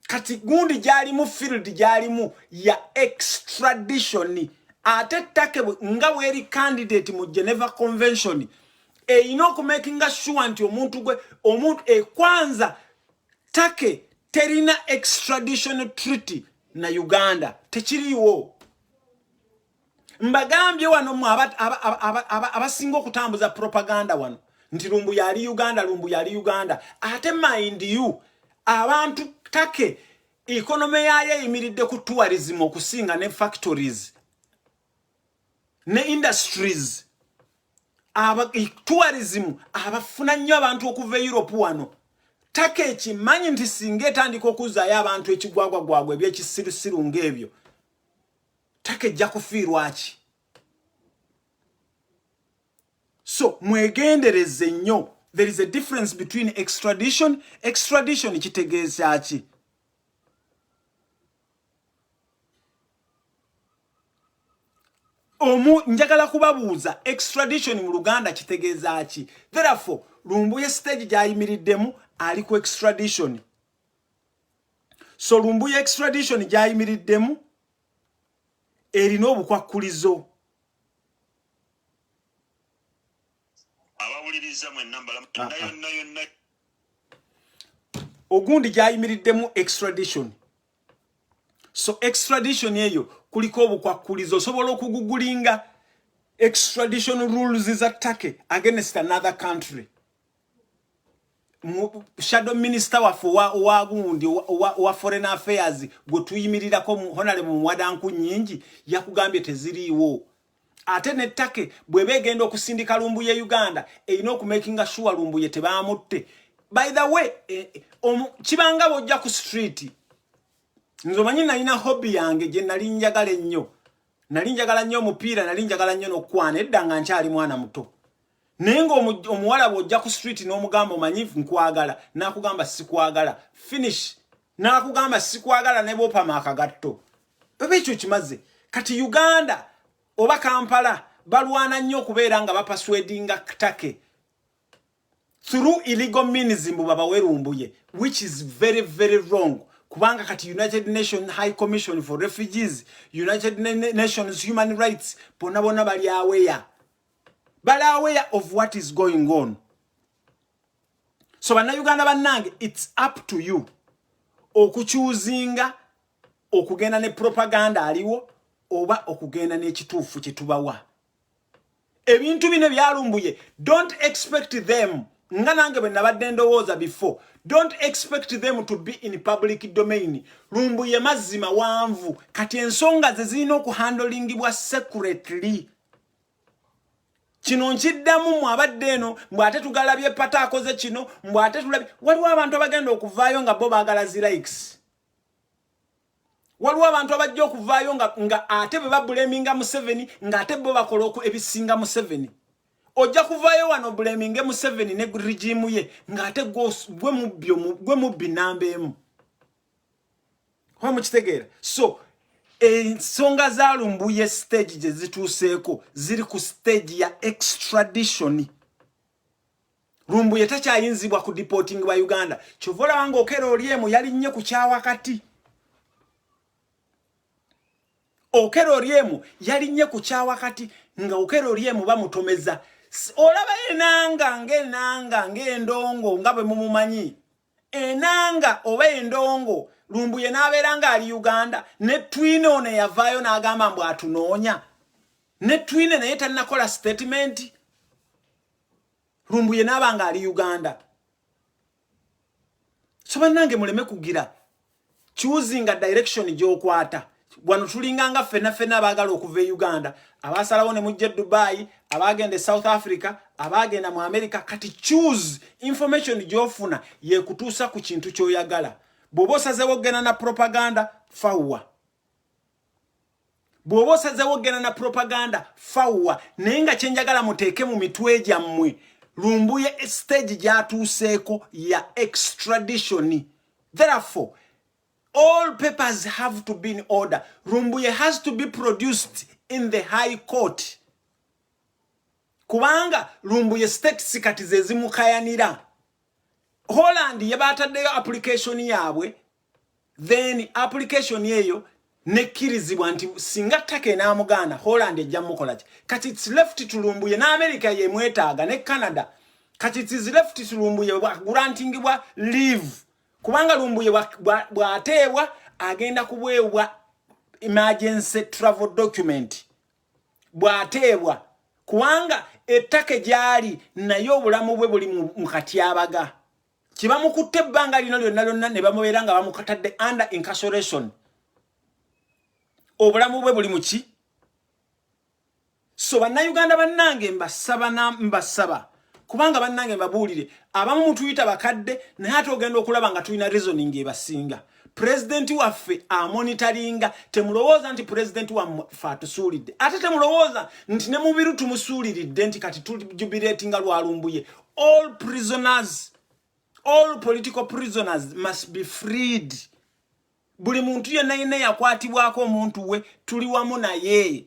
Kati gundi gyalimu field gyalimu ya extradition. Ate ttake nga bweri candidate mu Geneva Convention. Ino kumakinga sure nti omuntu kwanza take terina extradition treaty na Uganda tekiriwo. Mbagambye wano mu abasinga okutambuza propaganda wano nti Lumbuye ali Uganda, Lumbuye ali Uganda. Ate mind you abantu take economy yaye eyimiridde ku tourism okusinga ne factories ne industries. Tourism abafuna nnyo abantu okuva Europe wano. Take ekimanyi nti singa etandika okuzaayo abantu ekigwagwagwagwa ebyekisirusiru ng'ebyo take ejja kufiirwa ki? So mwegendereze nnyo. There is a difference between extradition. Extradition kitegeeza ki? Njagala kubabuuza extradition mu Luganda kitegeeza ki? Therefore Lumbuye stage gyayimiriddemu ali ku extradition. So Lumbuye extradition gyayimiriddemu erina obukwakkulizo. Abawuliriza mu ennamba yonna ogundi gyayimiriddemu extradition. So extradition eyo kuliko obukwakkulizo. Osobola okugugulinga extradition rules za Turkey against another country. Shadow Minister wa gundi wa Foreign Affairs gwe tuyimirirako Honorable Mwadanku nyingi yakugambye teziriiwo. Ate ne Turkey bwe begenda okusindika Lumbuye Uganda erina okumakinga sure Lumbuye tebamutte. By the way kibanga bojja ku street. Nzomanyi nalina hobby yange gye nali njagala ennyo. Nali njagala nnyo omupiira, nali njagala nnyo n'okwana edda nga nkyali mwana muto. Naye ng'omuwala bw'ojja ku street n'omugamba omanyi nkwagala, n'akugamba sikwagala. Finish. N'akugamba sikwagala ne bw'opama akagatto. Baba ekyo kimaze. Kati Uganda oba Kampala balwana nnyo okubeera nga bapaswedinga Turkey through illegal means mbu babawe Lumbuye, which is very, very wrong. Kubanga kati United Nations High Commission for Refugees, United Nations Human Rights, bona bali aware. Bali aware of what is going on. So Uganda bannange, it's up to you. Okuchuzinga, okugenda ne propaganda aliwo, oba okugenda ne kituufu kitubawa. Ebintu bino bya Lumbuye, don't expect them. Nga nange bwe nabadde ndowooza before. Don't expect them to be in public domain. Lumbuye mazima wanvu. Kati ensonga ze zirina okuhandlingibwa secretly. Kino nkiddamu mwabadde eno mbwate tugalabye pata akoze kino mbwate tulabye. Waliwo abantu abagenda okuvaayo nga bo baagala zi likes. Waliwo abantu abajja okuvaayo nga ate bwe babulaminga Museveni nga ate bo bakola ebisinga Museveni. Ojja kuvaayo wano bulaminge Museveni ne regime ye nga ate gwe mubbi namba emu. Kwa mukitegeera. So ensonga za Lumbuye stage gye zituuseeko ziri ku stage ya extradition. Lumbuye takyayinzibwa ku deporting wa Uganda. Kyovola wange Okero Oryemu yali nnyo ku kyawakati. Okero Oryemu yali nnyo ku kyawakati nga Okero Oryemu bamutomeza. Olaba enanga ng'endongo nga bwe mumumanyi. Enanga oba endongo Lumbuye n'abeera nga ali Uganda ne Twine ono yavaayo n'agamba mbu atunoonya. Ne Twine naye tannakola statement. Lumbuye n'aba nga ali Uganda. So bannange muleme kugira choosing a direction gy'okwata. wano tulinganga fena abagala okuva e Uganda abasalawo ne mujje Dubai abagende South Africa abagenda mu America kati choose information gyofuna ye kutuusa ku kintu kyoyagala bwobosazewo gena na propaganda fauwa bwobosazewo gena na propaganda fauwa nenga kyenjagala muteeke mu mitwe gyammwe Lumbuye stage gyatuuseeko ya extradition therefore all papers have to be in order. Lumbuye has to be produced in the High Court. Kubanga Lumbuye stakes kati zezimukayanira. Holland yabataddeyo application yabwe, then application yeyo nekkirizibwa nti singa ttaka n'amuganda Holland ejja mukola ki. Kati it's left to Lumbuye na America ye mwetaaga ne Canada. Kati it's left to Lumbuye grantingibwa leave. Kubanga Lumbuye bwateebwa agenda kuweebwa emergency travel document bwateebwa kubanga ettaka gyali naye obulamu bwe buli mu katyabaga kiba mukutte ebbanga lino lyonna ne bamubeera nga bamukatadde under incarceration obulamu bwe buli muki so bannayuganda bannange mbasaba kubanga bannange mbabuulire abamu mutuyita bakadde naye ate ogenda okulaba nga tulina reasoning ebasinga president waffe amonitoringa temulowooza nti president waffe atusuulidde ate temulowooza nti ne mubiru tumusuuliridde nti kati tujubilatinga lwa Lumbuye all prisoners all political prisoners must be freed buli muntu yenna yakwatibwako omuntu we tuli wamu naye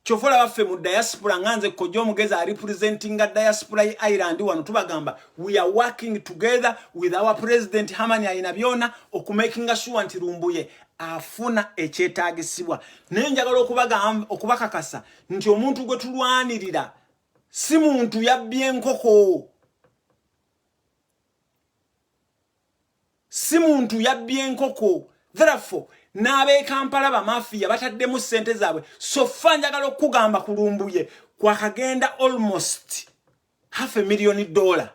Chofola waffe mu diaspora nganze kojjo mugeza representing diaspora Ireland wano tubagamba we are working together with our president Hamani Ayinabyona okumakinga sure nti Lumbuye afuna ekyetaagisibwa nenjagala okubakakasa nti omuntu gwe tulwanirira si muntu yabbye enkoko si muntu yabbye enkoko therefore nabe Kampala ba mafia bataddemu sente zaabwe so fanjagala okugamba ku Lumbuye kwakagenda almost $500,000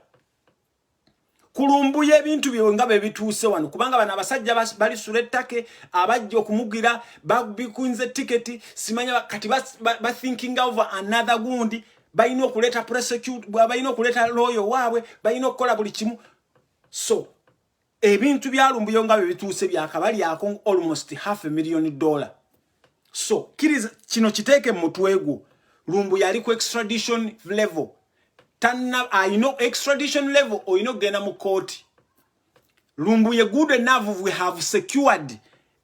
ku Lumbuye ebintu byewe nga bebituuse wano kubanga bana abasajja bali sulettake abajja okumugira babikunze ticket simanya kati ba thinking over another gundi bayino okuleta prosecute bayino okuleta lawyer waabwe bayino okukola buli kimu so ebintu bya Lumbuye nga bebituuse byakabali yako almost $500,000 so kiriza kino kiteeke mutwego Lumbuye ali ku extradition level tanna I know extradition level or gena mu court Lumbuye good enough we have secured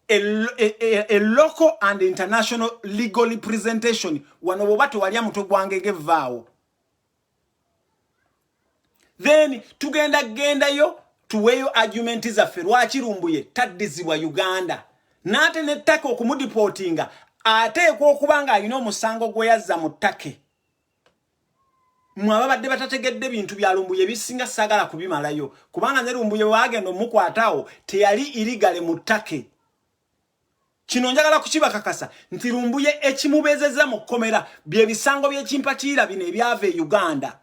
a local and international legal representation wano bobato wali amuto gwangege vaawo then tugenda yo tuweyo argument zaffe lwaki Lumbuye taddizibwa Uganda nate nettaka okumudiportinga ateekwa okubanga alina omusango gwe yazza mu ttake mwabadde batategedde bintu bya Lumbuye bisinga sagala kubimalayo kubanga ne Lumbuye waagenda omukwataawo teyali irigale mu ttake kino njagala kukibakakasa nti Lumbuye ekimubezeza mu kkomera bye bisango by'ekimpatiira bino ebyava e Uganda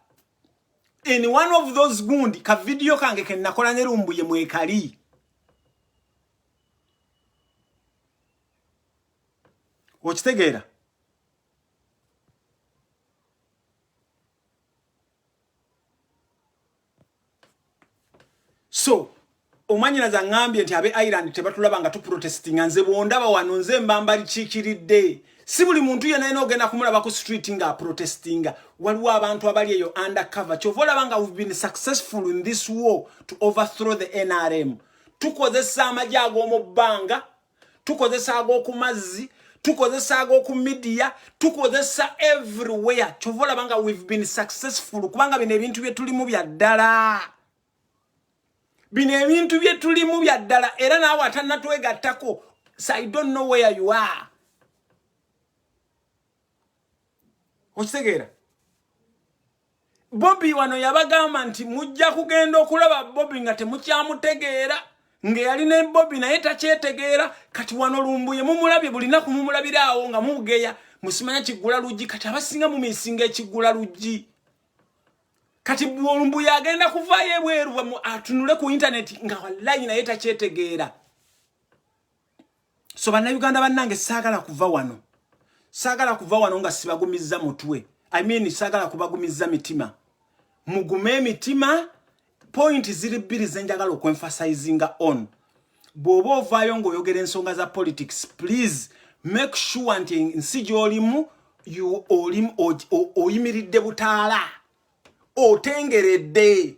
in one of those gundi ka video kange ke nakola ne Lumbuye mwekali okitegeera so omanyira za ngambye nti abe Ireland tebatulaba nga tu protesting nze bondaba wano nze mbambali chikiridde si buli muntu yena ogenda kumulaba ku street nga protestinga waliwo abantu abali eyo undercover chovola banga we've been successful in this war to overthrow the NRM tukozesa amajja ag'omu bbanga tukozesa ag'oku mazzi tukozesa ag'oku media tukozesa everywhere chovola banga we've been successful kubanga bino ebintu bye tulimu bya ddala bino ebintu bye tulimu bya ddala era naawe atannatwegattako so I don't know where you are okitegeera Bobby wano yabagamba nti mujja kugenda okulaba Bobby nga temukyamutegeera ngeyali ne Bobby naye takyetegeera kati wano Lumbuye mumulabye bulina kumumulabiraawo nga mugeya musimanya kiggula luggi kati abasinga mu misinga ekiggula luggi kati Lumbuye agenda kuvaayo ebweru atunule ku internet nga wallahi naye takyetegeera So bannayuganda bannange saagala kuva wano. Saagala kuva wano nga sibagumizza mutwe. I mean saagala kubagumizza mitima. Mugume mitima. Point ziri bbiri zenjagala okwenfasizinga on. Bw'oba ovaayo ng'oyogera ensonga za politics, please make sure nti nsi gy'olimu oyimiridde butaala. Otengeredde.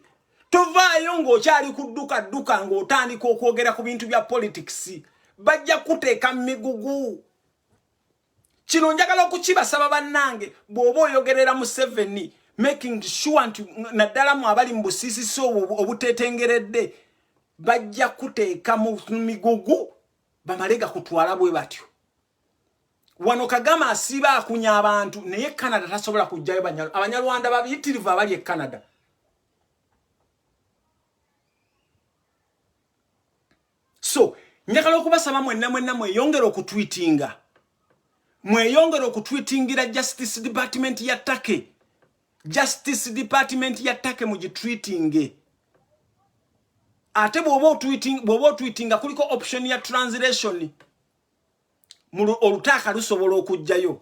Tovaayo ng'okyali kudduka ng'otandika okwogera ku bintu bya politics. Bajja kuteeka migugu. Kino njagala okukibasaba bannange bw'oba oyogerera Museveni, making sure nti naddala mu abali mu busisiso obuteetengeredde bajja kuteeka mu migugu bamalega kutwala bwe batyo. Wano Kagama asiba akunya abantu naye Canada tasobola kujjayo Abanyarwanda babiyitirivu abali e Canada. So njagala okubasaba mwenna mweyongera okutweetinga. Mweyongera okutweetingira Justice Department ya Take. Justice Department ya Take mugitweetinge. Ate bw'oba tweetinga kuliko option ya translation. Olutaka lusobola okujjayo.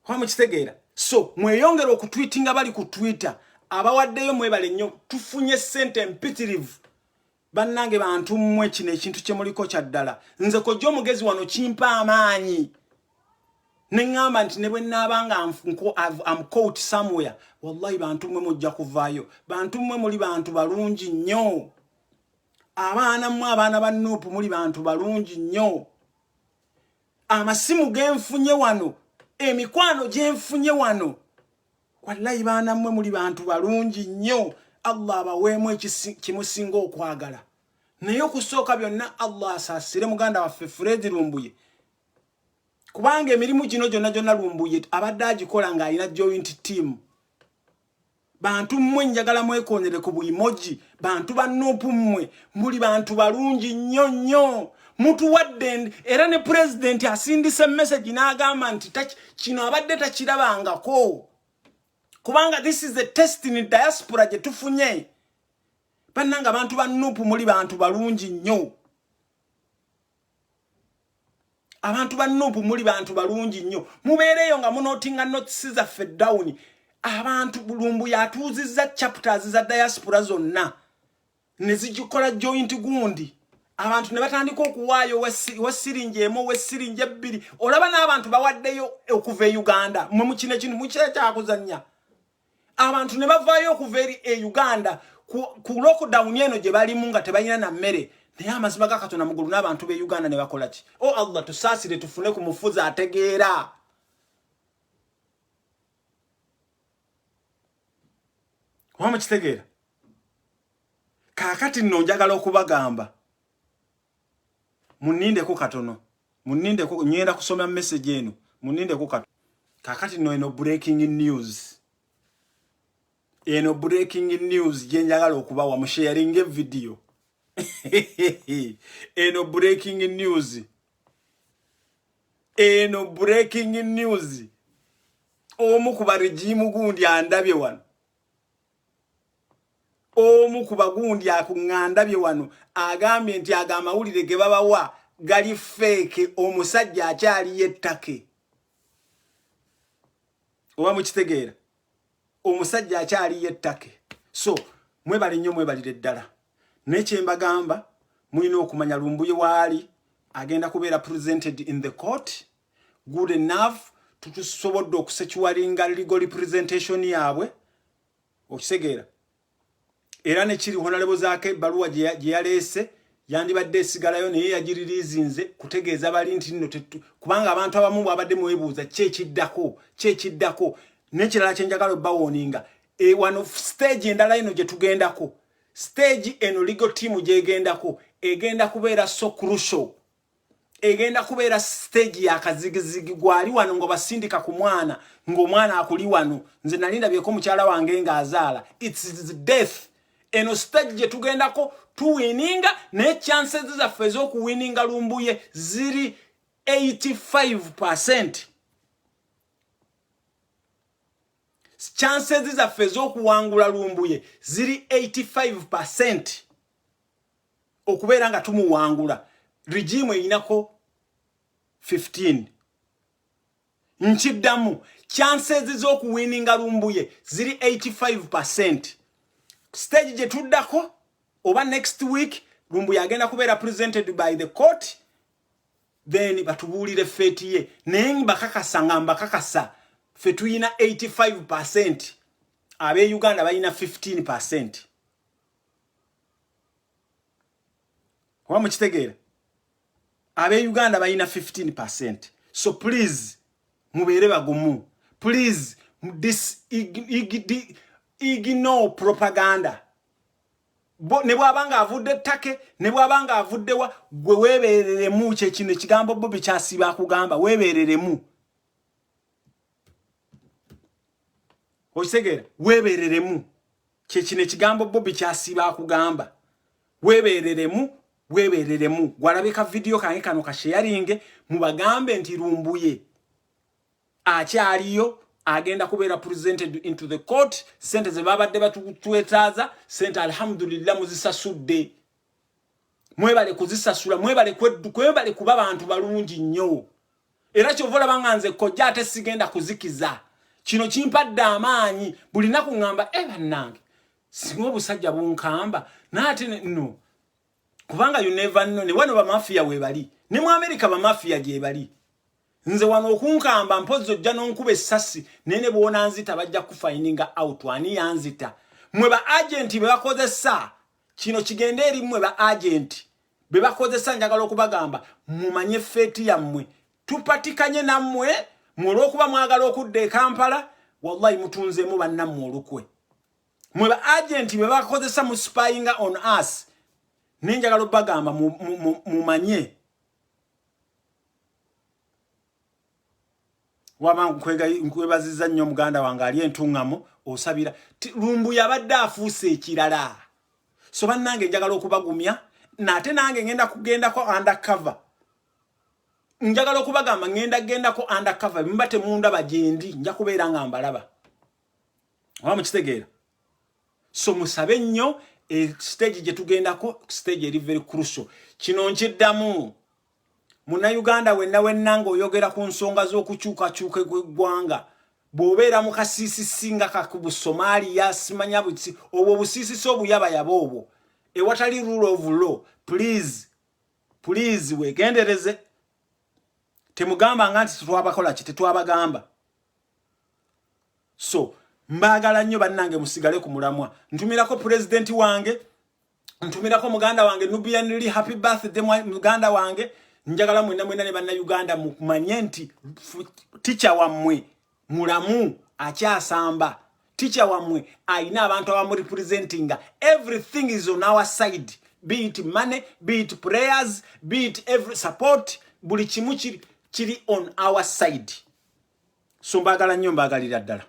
Mukitegeera. So mweyongera okutweetinga bali ku Twitter. Abawaddeyo mwebale nnyo tufunye ssente mpitirivu. Bannange bantu mmwe kino ekintu kye muliko kya ddala. Nze kojja omugezi wano kimpa amaanyi. Nengamba nti ne bwe nnaabanga I'm caught somewhere. Wallahi bantu mmwe mujja kuvaayo. Bantu mmwe muli bantu balungi nnyo. Abaana ba Nuupu muli bantu balungi nnyo. Amasimu genfunye wano. Emikwano gyenfunye wano. Wallahi baana mmwe muli bantu balungi nnyo. Allah abaweemu kimusinga okwagala. Naye okusooka byonna Allah asaasire muganda waffe Fred Lumbuye. Kubanga emirimu gino gyonna Lumbuye abadde agikola ng'alina joint team. Bantu mmwe njagala mwekoonere ku buimoji. Bantu ba Nuupu mmwe muli bantu balungi nnyo. Mutuwadde era ne president asindise message n'agamba nti kino abadde takirabangako. Kubanga this is a test in diaspora je tufunye. Bannanga abantu ba Nuupu muli bantu balungi nnyo. Abantu ba Nuupu muli bantu balungi nnyo. Mubeereyo nga munotinga notices zaffe down. Abantu Lumbuye yatuuzizza chapters za diaspora zonna. Ne zigikola joint gundi. Abantu ne batandika okuwaayo wesirinje emu wesirinje bbiri. Olaba n'abantu bawaddeyo okuva e Uganda. Mwe mukino ekintu mukire kyakuzannya. Abantu ne bavaayo okuva eri Uganda ku lockdown eno gye balimu nga tebalina na mmere. Naye amazima ga Katonda mugulu n'abantu be Uganda ne bakola ki? Oh Allah tusaasire tufune ku mufuzi ategeera. Wama kitegeera? Kaakati nno njagala okubagamba. Munindeko katono. Munindeko nyenda kusoma message eno. Munindeko katono. Kaakati nno eno breaking news. Eno breaking news jenjagala okubawa mu sharing video. Eno breaking news. Eno breaking news. Omu kuba regime gundi andabye wano. Omu kuba gundi akungandabye wano agambye nti agamawulire ge babawa gali fake omusajja akyali yettake. Oba mukitegeera. Omusajja akyali yettake. So mwebale nnyo mwebalire ddala. Nekye mbagamba mulina okumanya Lumbuye waali agenda kubeera presented in the court. Good enough tutusobodde okusekiwalinga legal representation yaabwe. Okitegeera. Era ne kiri honorable zaake baluwa gye yaleese yandibadde esigalayo naye yagiririzinze kutegeeza bali nti nno kubanga abantu abamu babadde mwebuuza kyekiddako n'ekirala kyenjagala bawoninga wano stage endala eno gye tugendako stage eno legal team gyegendako egenda kubeera so crucial egenda kubeera stage ya kazigizigi gwali wano ngo basindika ku mwana ng'omwana akuli wano nze nalindabyeko mukyala wange ng'azaala it's death. Eno stage je tugendako tuwininga ne chances zaffe ez'okuwininga Lumbuye ziri 85%. Chances zaffe ez'okuwangula Lumbuye ziri 85%. Okubeera nga tumuwangula. regime inako 15 nchiddamu chances z'okuwininga Lumbuye ziri 85%. Stage je tuddako oba next week Lumbuye agenda kubeera presented by the court, then batubuulire feti ye naye bakakasa ngamba kakasa fe tuyina 85%, abe Uganda bayina 15%. Wa mukitegeera abe Uganda bayina 15%. So please mubeere bagumu, please this ignore propaganda. Ne bwabanga avudde ttake ne bwabanga avuddewa gwe weebereremu kino ekigambo Bobby kyasiba kugamba weebereremu. Okitegera weebereremu kino ekigambo Bobby kyasiba kugamba weebereremu gwalabika video kange kano ka sharing mubagambe nti Lumbuye akyaliyo agenda kubeera presented into the court. Sente ze babadde batutwetaaza sente alhamdulillah muzisasudde, mwebale kuzisasula, mwebale kuba bantu balungi nnyo. Era kyovola banganze kojja ate sigenda kuzikiza. Kino kimpadde amaanyi bulina kungamba bannange singa obusajja bunkamba naate no kubanga you never know. Ne wano ba mafia webali ne mu America ba mafia gye bali. Nze wano okunkamba mpozo ojja n'onkuba essasi nene bwona nzita bajja kufindinga out ani yanzita. Mwe ba agent be bakozesa kino kigende eri mwe ba agent be bakozesa njagala okubagamba mumanye feti yammwe tupatikanye nammwe mulwokuba mwagala okudde e Kampala wallahi mutunzemu bannammwe olukwe. Mwe ba agent be bakozesa mu spying on us nenjagala okubagamba mumanye. Wama nkwebaziza nnyo muganda wange ali entungamo osabira Lumbuye abadde afuuse ekirala. So bannange njagala okubagumya nate nange ngenda kugendako undercover. Njagala okubagamba gendako undercover mbate munda bajendi nja kubeera nga mbalaba. Wamu kitegeera. So musabe nnyo stage je tugendako stage eri very crucial. Kino nkiddamu Muna Uganda wenna ng'oyogera ku nsonga z'okukyukakyuka gwanga bw'obeera mu kasisi nga kakubu Somalia simanya butsi obwo busisi obuyabayaba obwo ewatali rule of law. Please wegendereze temugamba nga nti twabakola ki tetwabagamba. So mbagala nnyo bannange musigale ku mulamwa. Ntumirako president wange, ntumirako muganda wange Nubian Lee, happy birthday muganda wange. Njagala mwena ne banna Uganda mumanye nti teacher wamwe mulamu akyasamba. Teacher wamwe aina abantu abamu representing. Everything is on our side, be it money, be it prayers, be it every support, buli kimu kiri on our side. So mbagala nnyo mbagalira ddala.